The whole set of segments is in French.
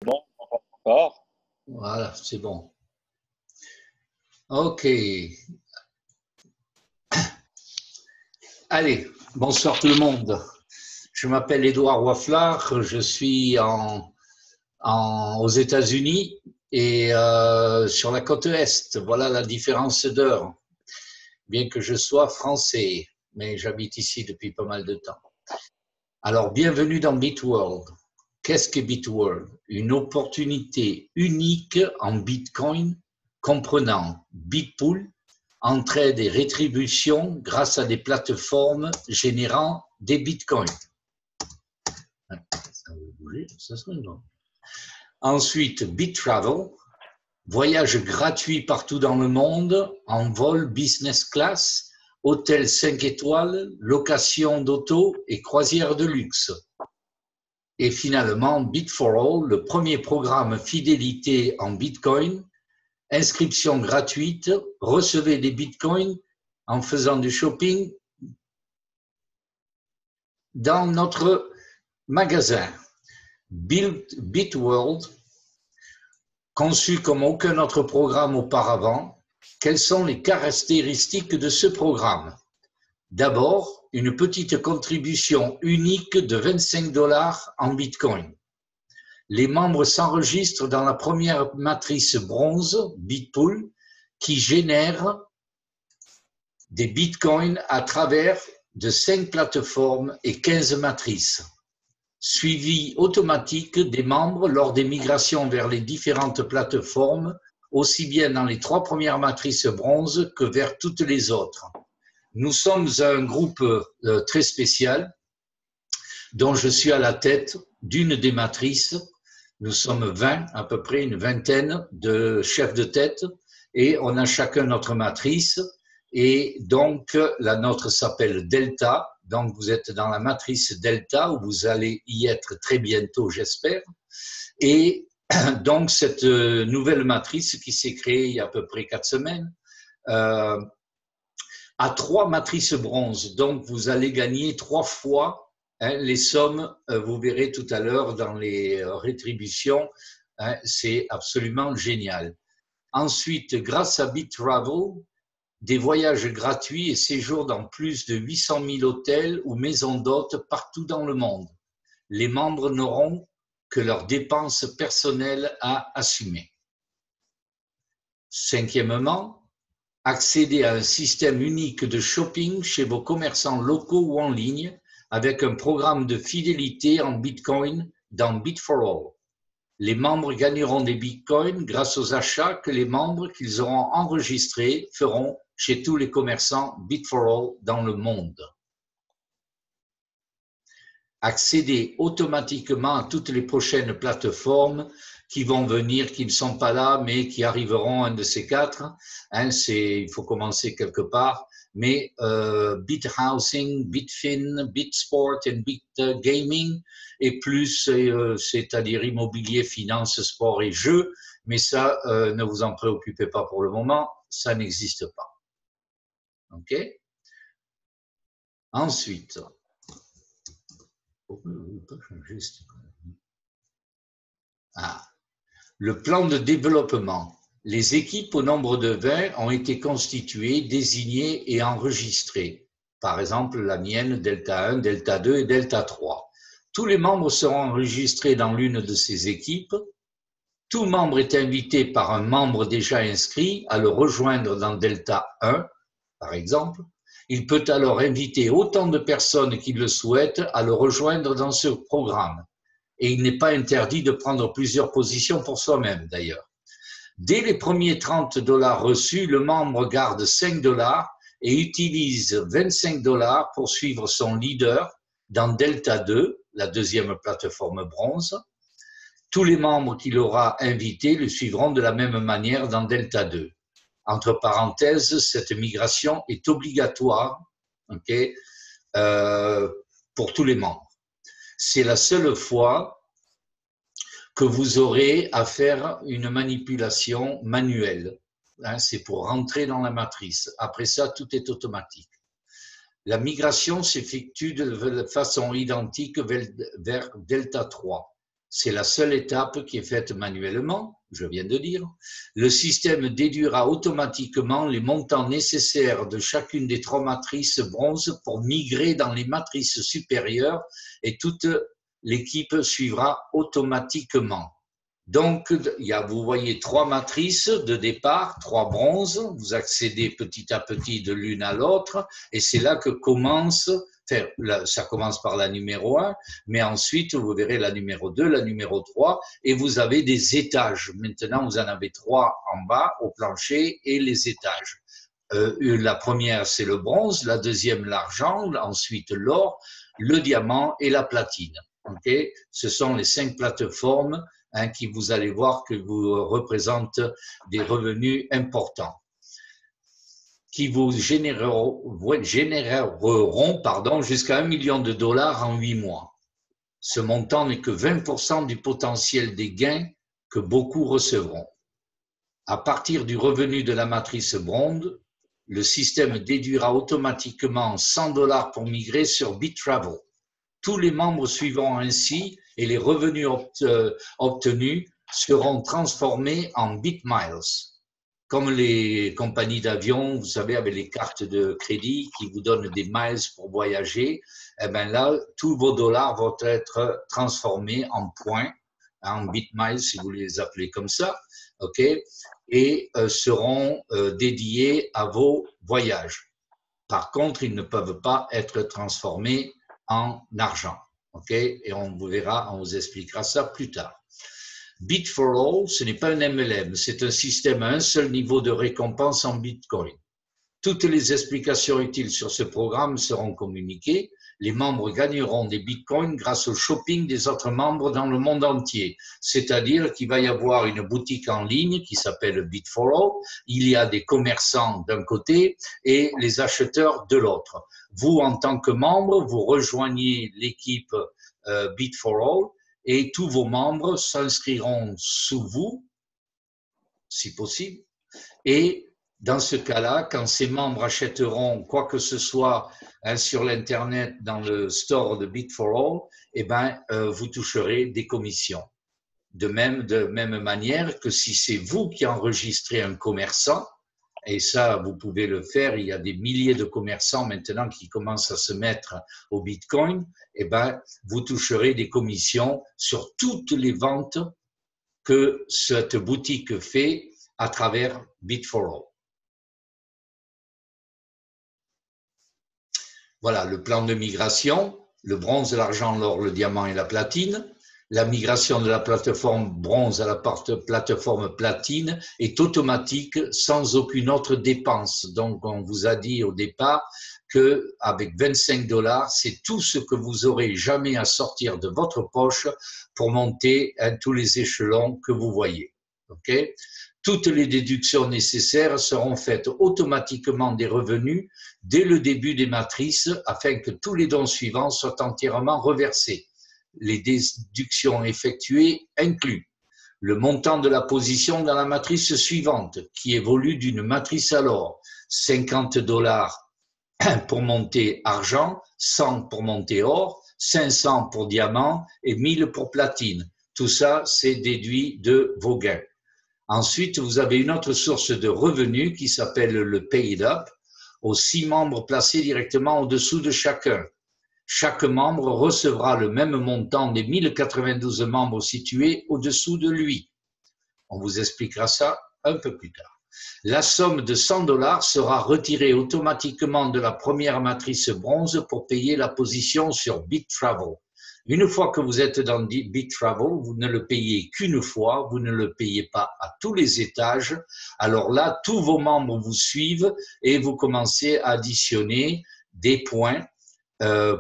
Bon, encore. Voilà, c'est bon. Ok. Allez, bonsoir tout le monde. Je m'appelle Édouard Waflard, je suis aux États-Unis et sur la côte Est. Voilà la différence d'heure, bien que je sois français, mais j'habite ici depuis pas mal de temps. Alors, bienvenue dans BitWorld. Qu'est-ce que BitWorld? Une opportunité unique en Bitcoin comprenant Bitpool, entraide et rétribution grâce à des plateformes générant des bitcoins. Ça va bouger, ça serait bon. Ensuite, BitTravel, voyage gratuit partout dans le monde en vol business class, hôtel 5 étoiles, location d'auto et croisière de luxe. Et finalement, Bit4All, le premier programme fidélité en Bitcoin, inscription gratuite, recevez des bitcoins en faisant du shopping dans notre magasin. BitWorld, conçu comme aucun autre programme auparavant, quelles sont les caractéristiques de ce programme? D'abord, une petite contribution unique de 25 $ en bitcoin. Les membres s'enregistrent dans la première matrice bronze, Bitpool, qui génère des bitcoins à travers de 5 plateformes et 15 matrices. Suivi automatique des membres lors des migrations vers les différentes plateformes, aussi bien dans les 3 premières matrices bronze que vers toutes les autres. Nous sommes un groupe très spécial dont je suis à la tête d'une des matrices. Nous sommes 20, à peu près une vingtaine de chefs de tête et on a chacun notre matrice et donc la nôtre s'appelle Delta. Donc vous êtes dans la matrice Delta où vous allez y être très bientôt, j'espère. Et donc cette nouvelle matrice qui s'est créée il y a à peu près 4 semaines a 3 matrices bronze. Donc vous allez gagner 3 fois les sommes, vous verrez tout à l'heure dans les rétributions, c'est absolument génial. Ensuite, grâce à BitTravel, des voyages gratuits et séjours dans plus de 800 000 hôtels ou maisons d'hôtes partout dans le monde. Les membres n'auront que leurs dépenses personnelles à assumer. Cinquièmement, accéder à un système unique de shopping chez vos commerçants locaux ou en ligne avec un programme de fidélité en Bitcoin dans Bit4All. Les membres gagneront des Bitcoins grâce aux achats que les membres qu'ils auront enregistrés feront chez tous les commerçants Bit4All dans le monde. Accéder automatiquement à toutes les prochaines plateformes qui vont venir, qui ne sont pas là, mais qui arriveront, un de ces 4. Il faut commencer quelque part. Mais BitHousing, Bitfin, BitSport et BitGaming, et plus, c'est-à-dire immobilier, finance, sport et jeux. Mais ça, ne vous en préoccupez pas pour le moment, ça n'existe pas. OK? Ensuite, le plan de développement. Les équipes au nombre de 20 ont été constituées, désignées et enregistrées. Par exemple, la mienne, Delta 1, Delta 2 et Delta 3. Tous les membres seront enregistrés dans l'une de ces équipes. Tout membre est invité par un membre déjà inscrit à le rejoindre dans Delta 1, par exemple. Il peut alors inviter autant de personnes qui le souhaitent à le rejoindre dans ce programme. Et il n'est pas interdit de prendre plusieurs positions pour soi-même, d'ailleurs. Dès les premiers 30 $ reçus, le membre garde 5 $ et utilise 25 $ pour suivre son leader dans Delta 2, la deuxième plateforme bronze. Tous les membres qu'il aura invités le suivront de la même manière dans Delta 2. Entre parenthèses, cette migration est obligatoire, okay, pour tous les membres. C'est la seule fois que vous aurez à faire une manipulation manuelle. C'est pour rentrer dans la matrice. Après ça, tout est automatique. La migration s'effectue de façon identique vers Delta 3. C'est la seule étape qui est faite manuellement, je viens de dire. Le système déduira automatiquement les montants nécessaires de chacune des 3 matrices bronze pour migrer dans les matrices supérieures et toute l'équipe suivra automatiquement. Donc, vous voyez 3 matrices de départ, 3 bronzes, vous accédez petit à petit de l'une à l'autre, et c'est là que commence, ça commence par la numéro 1, mais ensuite vous verrez la numéro 2, la numéro 3, et vous avez des étages. Maintenant, vous en avez 3 en bas, au plancher, et les étages. La première, c'est le bronze, la deuxième, l'argent, ensuite l'or, le diamant et la platine. Okay, ce sont les 5 plateformes qui, vous allez voir, que vous représentent des revenus importants, qui vous généreront jusqu'à $1 million en 8 mois. Ce montant n'est que 20% du potentiel des gains que beaucoup recevront. À partir du revenu de la matrice bronze, le système déduira automatiquement $100 pour migrer sur BitTravel. Tous les membres suivront ainsi et les revenus obtenus seront transformés en BitMiles. Comme les compagnies d'avion, vous savez, avec les cartes de crédit qui vous donnent des miles pour voyager, eh bien là, tous vos dollars vont être transformés en points, en BitMiles si vous les appelez comme ça, ok, et seront dédiés à vos voyages. Par contre, ils ne peuvent pas être transformés en argent, ok, et on vous verra, on vous expliquera ça plus tard. Bit for All, ce n'est pas un MLM, c'est un système à un seul niveau de récompense en Bitcoin. Toutes les explications utiles sur ce programme seront communiquées. Les membres gagneront des bitcoins grâce au shopping des autres membres dans le monde entier. C'est-à-dire qu'il va y avoir une boutique en ligne qui s'appelle Bit4All. Il y a des commerçants d'un côté et les acheteurs de l'autre. Vous, en tant que membre, vous rejoignez l'équipe Bit4All et tous vos membres s'inscriront sous vous, si possible, et dans ce cas-là, quand ces membres achèteront quoi que ce soit sur l'Internet, dans le store de Bit4All, eh ben, vous toucherez des commissions. De même manière que si c'est vous qui enregistrez un commerçant, et ça, vous pouvez le faire, il y a des milliers de commerçants maintenant qui commencent à se mettre au Bitcoin, eh ben, vous toucherez des commissions sur toutes les ventes que cette boutique fait à travers Bit4All. Voilà, le plan de migration, le bronze, l'argent, l'or, le diamant et la platine. La migration de la plateforme bronze à la plateforme platine est automatique sans aucune autre dépense. Donc, on vous a dit au départ qu'avec $25, c'est tout ce que vous aurez jamais à sortir de votre poche pour monter tous les échelons que vous voyez. Okay? Toutes les déductions nécessaires seront faites automatiquement des revenus dès le début des matrices afin que tous les dons suivants soient entièrement reversés. Les déductions effectuées incluent le montant de la position dans la matrice suivante qui évolue d'une matrice à l'or, $50 pour monter argent, 100 pour monter or, 500 pour diamant et 1000 pour platine. Tout ça, c'est déduit de vos gains. Ensuite, vous avez une autre source de revenus qui s'appelle le Paid Up, aux 6 membres placés directement au-dessous de chacun. Chaque membre recevra le même montant des 1092 membres situés au-dessous de lui. On vous expliquera ça un peu plus tard. La somme de $100 sera retirée automatiquement de la première matrice bronze pour payer la position sur BitTravel. Une fois que vous êtes dans BitTravel, vous ne le payez qu'une fois, vous ne le payez pas à tous les étages. Alors là, tous vos membres vous suivent et vous commencez à additionner des points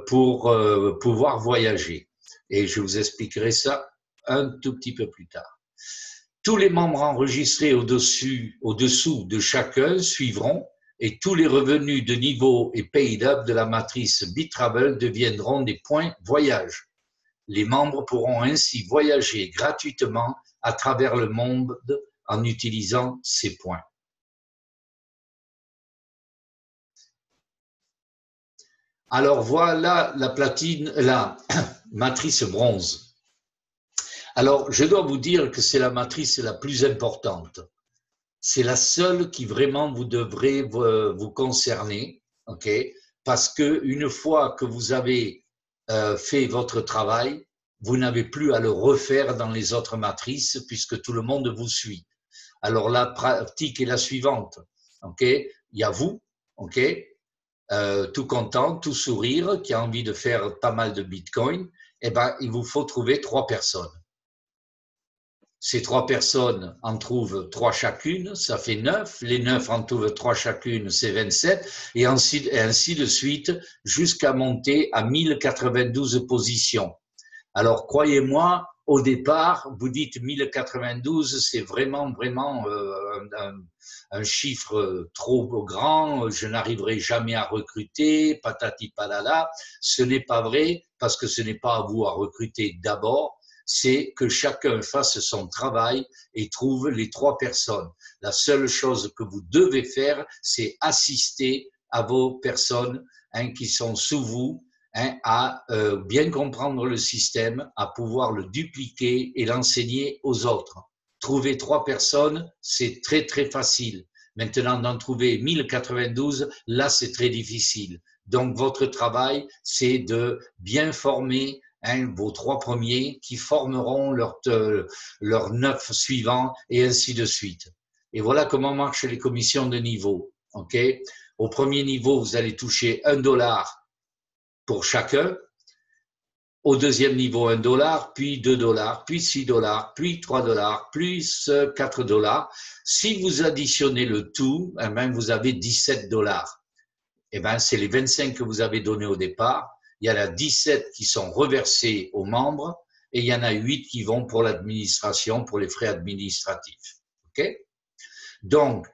pour pouvoir voyager. Et je vous expliquerai ça un tout petit peu plus tard. Tous les membres enregistrés au-dessous de chacun suivront et tous les revenus de niveau et paid up de la matrice BitTravel deviendront des points voyage. Les membres pourront ainsi voyager gratuitement à travers le monde en utilisant ces points. Alors voilà la matrice bronze. Alors, je dois vous dire que c'est la matrice la plus importante. C'est la seule qui vraiment vous devrez vous concerner, ok? Parce que une fois que vous avez fait votre travail, vous n'avez plus à le refaire dans les autres matrices puisque tout le monde vous suit. Alors la pratique est la suivante, ok? Il y a vous, ok? Tout content, tout sourire, qui a envie de faire pas mal de Bitcoin. Eh ben, il vous faut trouver 3 personnes. Ces 3 personnes en trouvent 3 chacune, ça fait 9. Les 9 en trouvent 3 chacune, c'est 27. Et ainsi de suite, jusqu'à monter à 1092 positions. Alors, croyez-moi, au départ, vous dites 1092, c'est vraiment un chiffre trop grand, je n'arriverai jamais à recruter, patati patata. Ce n'est pas vrai, parce que ce n'est pas à vous à recruter d'abord, c'est que chacun fasse son travail et trouve les 3 personnes. La seule chose que vous devez faire, c'est assister à vos personnes qui sont sous vous, à bien comprendre le système, à pouvoir le dupliquer et l'enseigner aux autres. Trouver 3 personnes, c'est très très facile. Maintenant, d'en trouver 1092, là, c'est très difficile. Donc, votre travail, c'est de bien former vos 3 premiers qui formeront leurs 9 suivants et ainsi de suite. Et voilà comment marchent les commissions de niveau. Okay? Au premier niveau, vous allez toucher $1 pour chacun. Au deuxième niveau, $1, puis $2, puis $6, puis $3, plus $4. Si vous additionnez le tout, eh bien, vous avez $17. Eh bien, c'est les 25 que vous avez donnés au départ. Il y en a 17 qui sont reversés aux membres et il y en a 8 qui vont pour l'administration, pour les frais administratifs. OK? Donc,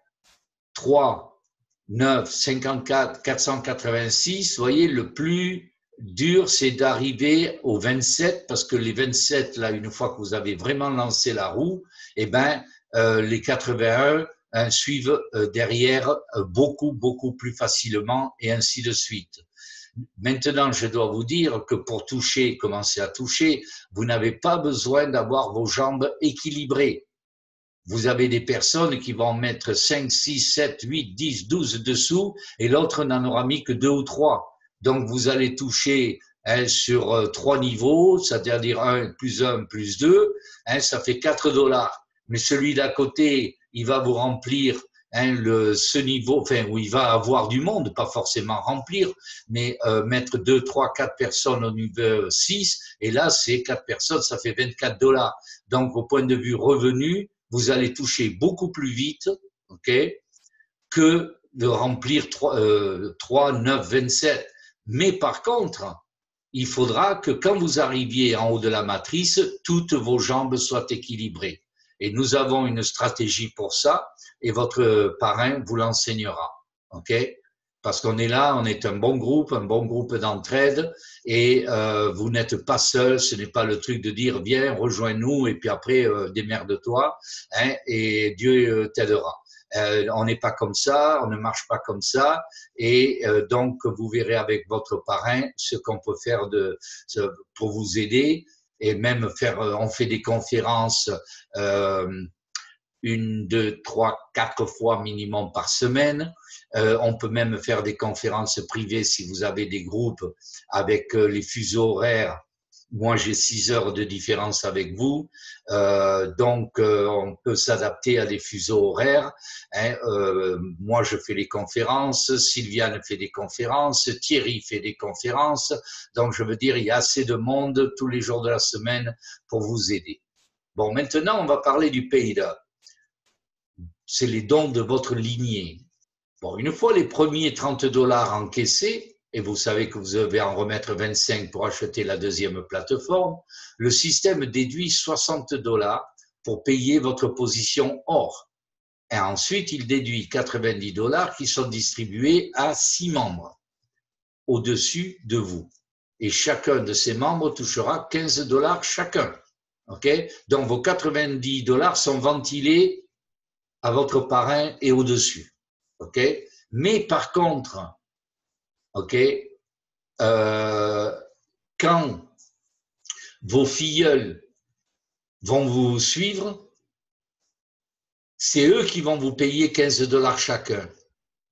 3, 9, 54, 486, vous voyez, le plus dur, c'est d'arriver aux 27, parce que les 27, là, une fois que vous avez vraiment lancé la roue, eh ben, les 81 suivent derrière beaucoup plus facilement et ainsi de suite. Maintenant, je dois vous dire que pour toucher, commencer à toucher, vous n'avez pas besoin d'avoir vos jambes équilibrées. Vous avez des personnes qui vont mettre 5, 6, 7, 8, 10, 12 dessous et l'autre n'en aura mis que 2 ou 3. Donc, vous allez toucher sur 3 niveaux, c'est-à-dire 1 plus 2, ça fait $4. Mais celui d'à côté, il va vous remplir ce niveau, enfin, où il va avoir du monde, pas forcément remplir, mais mettre 2, 3, 4 personnes au niveau 6, et là, c'est 4 personnes, ça fait $24. Donc, au point de vue revenu, vous allez toucher beaucoup plus vite, ok, que de remplir 3, 9, 27. Mais par contre, il faudra que quand vous arriviez en haut de la matrice, toutes vos jambes soient équilibrées. Et nous avons une stratégie pour ça, et votre parrain vous l'enseignera, ok? Parce qu'on est là, on est un bon groupe d'entraide, et vous n'êtes pas seul, ce n'est pas le truc de dire viens, rejoins-nous, et puis après démerde-toi, et Dieu t'aidera. On n'est pas comme ça, on ne marche pas comme ça, et donc vous verrez avec votre parrain ce qu'on peut faire pour vous aider, et même on fait des conférences 1, 2, 3, 4 fois minimum par semaine. On peut même faire des conférences privées si vous avez des groupes avec les fuseaux horaires. Moi, j'ai 6 heures de différence avec vous, donc on peut s'adapter à des fuseaux horaires. Moi, je fais les conférences, Sylviane fait des conférences, Thierry fait des conférences. Donc, je veux dire, il y a assez de monde tous les jours de la semaine pour vous aider. Bon, maintenant, on va parler du PayDA. C'est les dons de votre lignée. Bon, une fois les premiers $30 encaissés, et vous savez que vous devez en remettre 25 pour acheter la deuxième plateforme, le système déduit $60 pour payer votre position or. Et ensuite, il déduit $90 qui sont distribués à 6 membres au-dessus de vous. Et chacun de ces membres touchera $15 chacun. Okay? Donc, vos $90 sont ventilés à votre parrain et au-dessus. Okay? Mais par contre, quand vos filleuls vont vous suivre, c'est eux qui vont vous payer 15 $ chacun.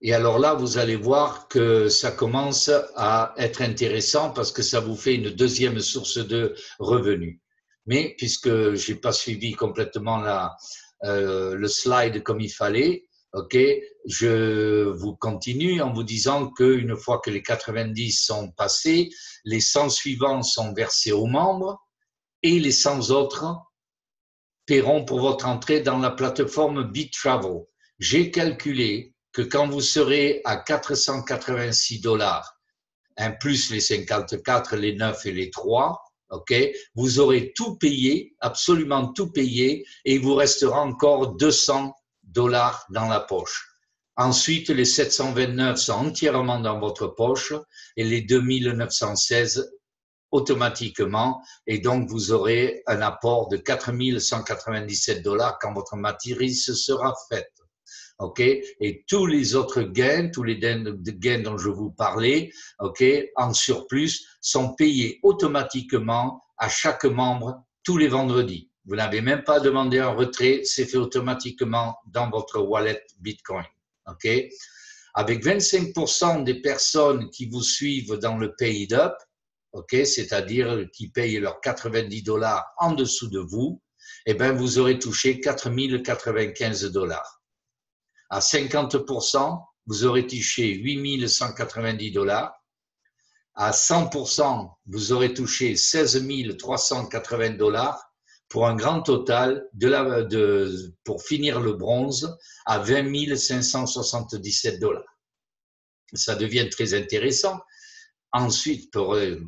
Et alors là, vous allez voir que ça commence à être intéressant parce que ça vous fait une deuxième source de revenus. Mais puisque j'ai pas suivi complètement le slide comme il fallait, ok, je vous continue en vous disant qu'une fois que les 90 sont passés, les 100 suivants sont versés aux membres et les 100 autres paieront pour votre entrée dans la plateforme BitTravel. J'ai calculé que quand vous serez à 486 $, plus les 54, les 9 et les 3, ok, vous aurez tout payé, absolument tout payé, et il vous restera encore 200 $ dans la poche. Ensuite, les 729 sont entièrement dans votre poche et les 2916 automatiquement, et donc vous aurez un apport de 4 197 $ quand votre matrice sera faite. Ok, et tous les autres gains, tous les gains dont je vous parlais, ok, en surplus, sont payés automatiquement à chaque membre tous les vendredis. Vous n'avez même pas demandé un retrait, c'est fait automatiquement dans votre wallet Bitcoin. Ok, avec 25% des personnes qui vous suivent dans le paid up, ok, c'est-à-dire qui payent leurs 90 $ en dessous de vous, eh ben vous aurez touché 4 095 $. À 50%, vous aurez touché 8 190 $. À 100%, vous aurez touché 16 380 $ pour un grand total pour finir le bronze à 20 577 $. Ça devient très intéressant. Ensuite,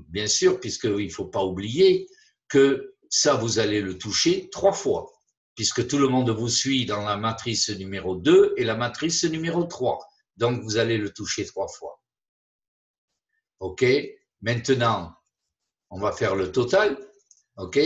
bien sûr, puisqu'il ne faut pas oublier que ça, vous allez le toucher 3 fois, puisque tout le monde vous suit dans la matrice numéro 2 et la matrice numéro 3. Donc, vous allez le toucher 3 fois. OK? Maintenant, on va faire le total. OK?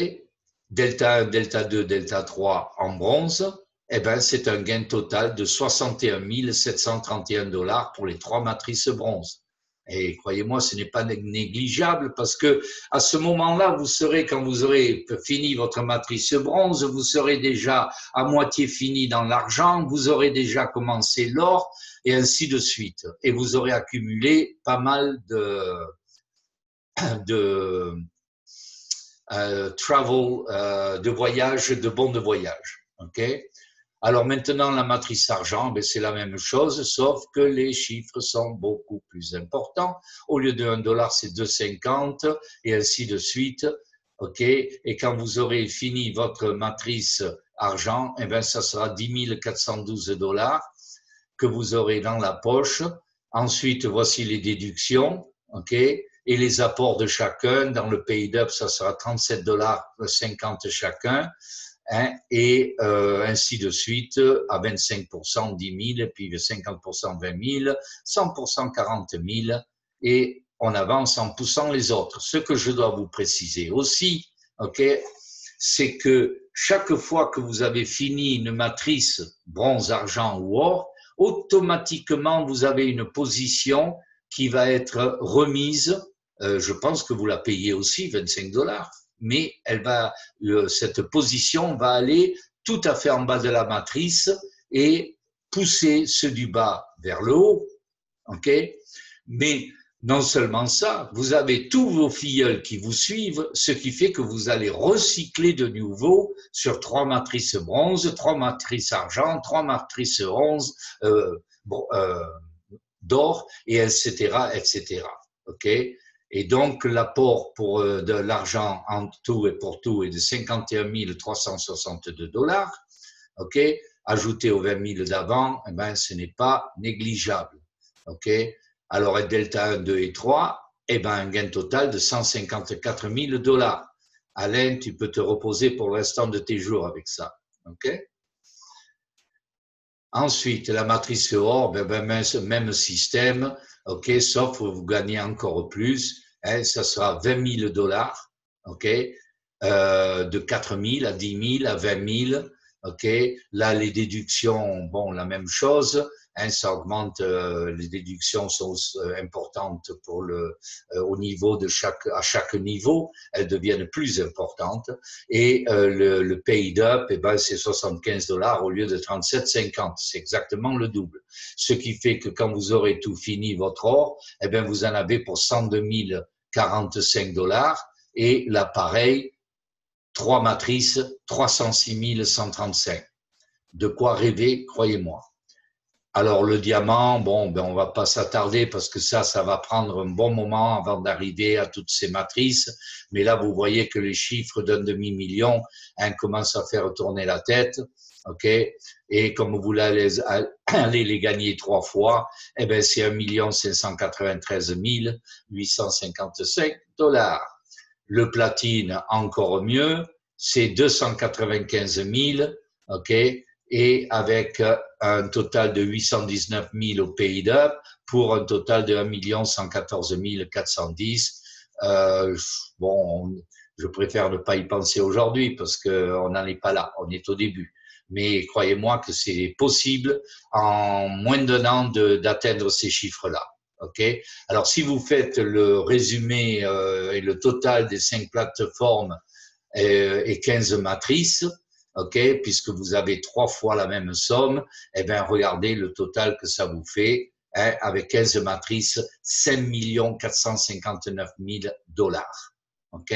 Delta 1, delta 2, delta 3 en bronze, eh ben, c'est un gain total de 61 731 $ pour les 3 matrices bronze. Et croyez-moi, ce n'est pas négligeable parce que à ce moment-là, vous serez, quand vous aurez fini votre matrice bronze, vous serez déjà à moitié fini dans l'argent, vous aurez déjà commencé l'or et ainsi de suite. Et vous aurez accumulé pas mal de travel, de voyage, de bons de voyage. OK? Alors maintenant, la matrice argent, ben c'est la même chose, sauf que les chiffres sont beaucoup plus importants. Au lieu de 1 $, c'est 2,50 et ainsi de suite. OK? Et quand vous aurez fini votre matrice argent, eh ben, ça sera 10 412 $ que vous aurez dans la poche. Ensuite, voici les déductions. OK? Et les apports de chacun. Dans le paid up, ça sera 37 $, 50 chacun. Et ainsi de suite, à 25%, 10 000, puis 50%, 20 000, 100%, 40 000, et on avance en poussant les autres. Ce que je dois vous préciser aussi, ok, c'est que chaque fois que vous avez fini une matrice bronze, argent ou or, automatiquement, vous avez une position qui va être remise. Je pense que vous la payez aussi, 25 $. Mais cette position va aller tout à fait en bas de la matrice et pousser ceux du bas vers le haut. OK? Mais non seulement ça, vous avez tous vos filleuls qui vous suivent, ce qui fait que vous allez recycler de nouveau sur 3 matrices bronze, 3 matrices argent, 3 matrices d'or, et etc., etc. OK? Et donc, l'apport pour de l'argent en tout et pour tout est de 51 362 $. OK? Ajouté aux 20 000 d'avant, eh ben, ce n'est pas négligeable. OK? Alors, delta 1, 2 et 3, eh ben, un gain total de 154 000 $. Alain, tu peux te reposer pour le restant de tes jours avec ça. OK? Ensuite, la matrice or, même système, ok, sauf que vous gagnez encore plus, hein, ça sera 20 000 $, ok, de 4 000 à 10 000 à 20 000, ok. Là, les déductions, bon, la même chose, hein, ça augmente, les déductions sont importantes pour au niveau de à chaque niveau, elles deviennent plus importantes. Et le paid up, eh ben, c'est 75 $ au lieu de 37,50. C'est exactement le double. Ce qui fait que quand vous aurez tout fini votre or, eh ben, vous en avez pour 102 045 $ et l'appareil, 3 matrices, 306 135. De quoi rêver, croyez-moi. Alors le diamant, bon, ben on va pas s'attarder parce que ça va prendre un bon moment avant d'arriver à toutes ces matrices. Mais là, vous voyez que les chiffres d'un demi-million, hein, commencent à faire tourner la tête, ok. Et comme vous allez les gagner 3 fois, eh ben c'est 1 593 855 $. Le platine, encore mieux, c'est 295 000, ok. Et avec un total de 819 000 au paid up pour un total de 1 114 410. Bon, je préfère ne pas y penser aujourd'hui parce qu'on n'en est pas là, on est au début. Mais croyez-moi que c'est possible en moins d'un an d'atteindre ces chiffres-là. Ok. Alors, si vous faites le résumé et le total des 5 plateformes et 15 matrices, ok, puisque vous avez 3 fois la même somme, eh bien, regardez le total que ça vous fait, hein, avec 15 matrices, 5 459 000 $. Ok.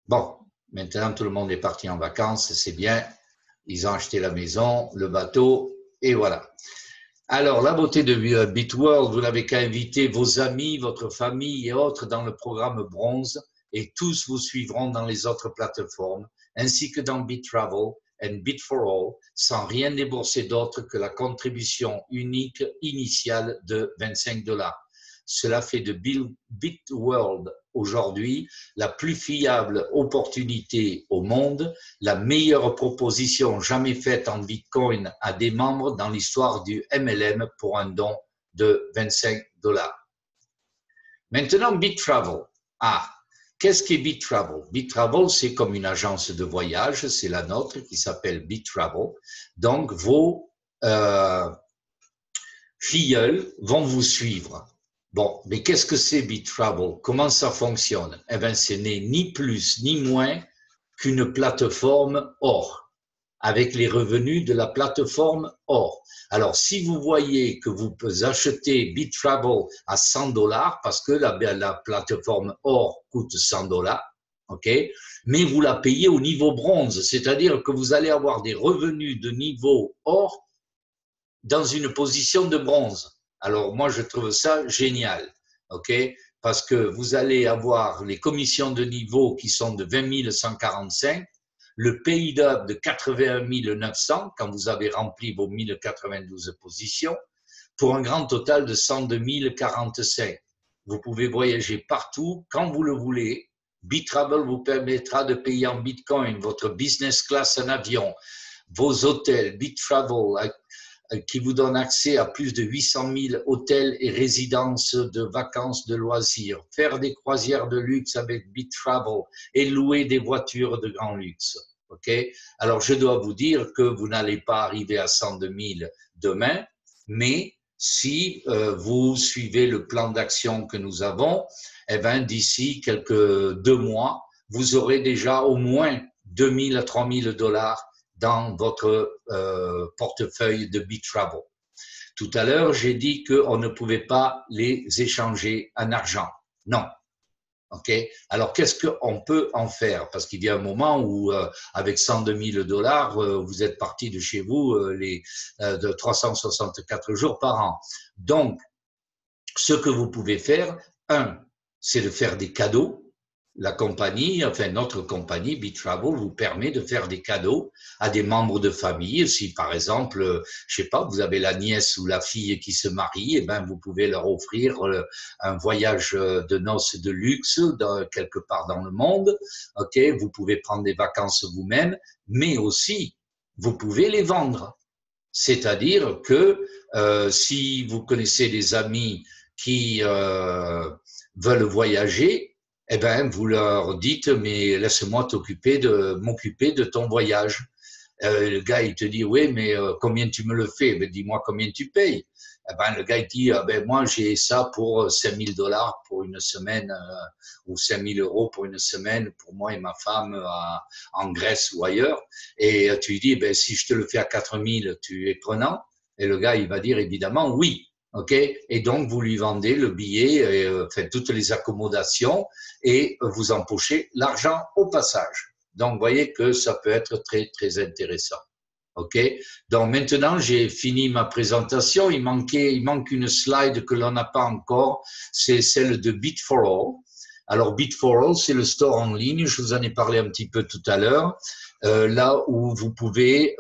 Bon, maintenant tout le monde est parti en vacances, c'est bien. Ils ont acheté la maison, le bateau, et voilà. Alors, la beauté de BitWorld, vous n'avez qu'à inviter vos amis, votre famille et autres dans le programme Bronze, et tous vous suivront dans les autres plateformes, ainsi que dans BitTravel and Bit4All, sans rien débourser d'autre que la contribution unique initiale de 25 $. Cela fait de BitWorld aujourd'hui la plus fiable opportunité au monde, la meilleure proposition jamais faite en Bitcoin à des membres dans l'histoire du MLM pour un don de 25 $. Maintenant, BitTravel. Qu'est-ce qu'est BitTravel? BitTravel, c'est comme une agence de voyage, c'est la nôtre qui s'appelle BitTravel. Donc, vos filleuls vont vous suivre. Bon, mais qu'est-ce que c'est BitTravel? Comment ça fonctionne? Eh bien, ce n'est ni plus ni moins qu'une plateforme or, avec les revenus de la plateforme or. Alors, si vous voyez que vous pouvez acheter BitTravel à 100 $, parce que la plateforme or coûte 100 $, ok, mais vous la payez au niveau bronze, c'est-à-dire que vous allez avoir des revenus de niveau or dans une position de bronze. Alors, moi, je trouve ça génial, ok, parce que vous allez avoir les commissions de niveau qui sont de 20 145, le paid up de 81 900 quand vous avez rempli vos 1092 positions, pour un grand total de 102 045. Vous pouvez voyager partout quand vous le voulez. BitTravel vous permettra de payer en Bitcoin votre business class en avion, vos hôtels. BitTravel qui vous donne accès à plus de 800 000 hôtels et résidences de vacances, de loisirs, faire des croisières de luxe avec BitTravel et louer des voitures de grand luxe. Ok. Alors, je dois vous dire que vous n'allez pas arriver à 102 000 demain, mais si vous suivez le plan d'action que nous avons, eh ben, d'ici quelques 2 mois, vous aurez déjà au moins 2 000 à 3 000 $ dans votre portefeuille de BitTravel. Tout à l'heure, j'ai dit qu'on ne pouvait pas les échanger en argent. Non. Ok. Alors, qu'est-ce qu'on peut en faire? Parce qu'il y a un moment où, avec 102 000 $, vous êtes parti de chez vous de 364 jours par an. Donc, ce que vous pouvez faire, c'est de faire des cadeaux. La compagnie, enfin notre compagnie BitTravel vous permet de faire des cadeaux à des membres de famille. Si par exemple, je sais pas, vous avez la nièce ou la fille qui se marie, eh ben vous pouvez leur offrir un voyage de noces de luxe quelque part dans le monde. Ok, vous pouvez prendre des vacances vous-même, mais aussi vous pouvez les vendre. C'est-à-dire que si vous connaissez des amis qui veulent voyager, eh ben, vous leur dites, mais laisse-moi m'occuper de ton voyage. Le gars, il te dit, oui, mais combien tu me le fais? Ben, dis-moi combien tu payes. Eh ben, le gars, il dit, ah, ben, moi, j'ai ça pour 5 000 $ pour une semaine ou 5 000 € pour une semaine pour moi et ma femme en Grèce ou ailleurs. Et tu lui dis, ben, si je te le fais à 4 000, tu es prenant? Et le gars, il va dire évidemment oui. OK? Et donc, vous lui vendez le billet, faites toutes les accommodations et vous empochez l'argent au passage. Donc, vous voyez que ça peut être très, très intéressant. OK? Donc, maintenant, j'ai fini ma présentation. Il manque une slide que l'on n'a pas encore. C'est celle de Bit4All. Alors, Bit4All, c'est le store en ligne. Je vous en ai parlé un petit peu tout à l'heure. Là où vous pouvez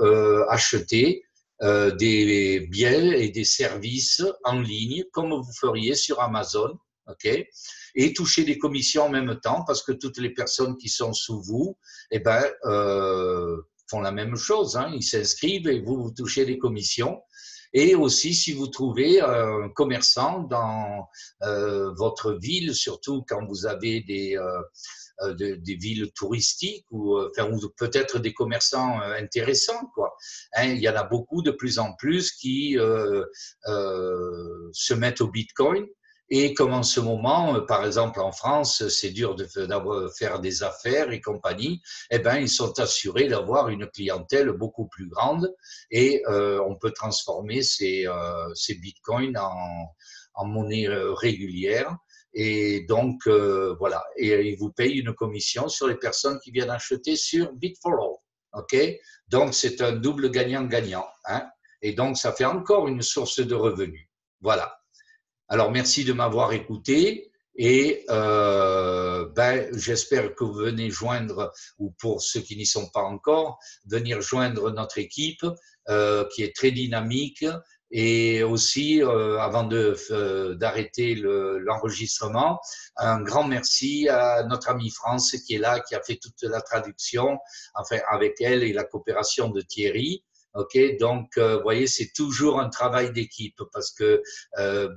acheter des biens et des services en ligne, comme vous feriez sur Amazon. OK? Et toucher des commissions en même temps, parce que toutes les personnes qui sont sous vous, eh ben, font la même chose. Hein. Ils s'inscrivent et vous touchez des commissions. Et aussi, si vous trouvez un commerçant dans votre ville, surtout quand vous avez des villes touristiques ou, enfin, ou peut-être des commerçants intéressants, quoi. Hein, il y en a beaucoup de plus en plus qui se mettent au Bitcoin. Et comme en ce moment, par exemple en France, c'est dur de faire des affaires et compagnie, eh ben ils sont assurés d'avoir une clientèle beaucoup plus grande et on peut transformer ces bitcoins en monnaie régulière. Et donc, voilà. Et ils vous payent une commission sur les personnes qui viennent acheter sur Bit4All. OK? Donc, c'est un double gagnant-gagnant. Hein? Et donc, ça fait encore une source de revenus. Voilà. Alors, merci de m'avoir écouté et j'espère que vous venez joindre, ou pour ceux qui n'y sont pas encore, venir joindre notre équipe qui est très dynamique. Et aussi, avant d'arrêter l'enregistrement, un grand merci à notre amie France qui est là, qui a fait toute la traduction, enfin avec elle et la coopération de Thierry. OK, donc vous voyez, c'est toujours un travail d'équipe parce que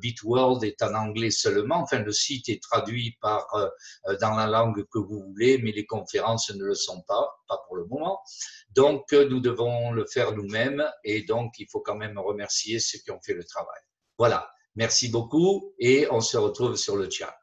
Bitworld est en anglais seulement. Enfin, le site est traduit dans la langue que vous voulez, mais les conférences ne le sont pas pour le moment. Donc, nous devons le faire nous-mêmes et donc il faut quand même remercier ceux qui ont fait le travail. Voilà, merci beaucoup et on se retrouve sur le chat.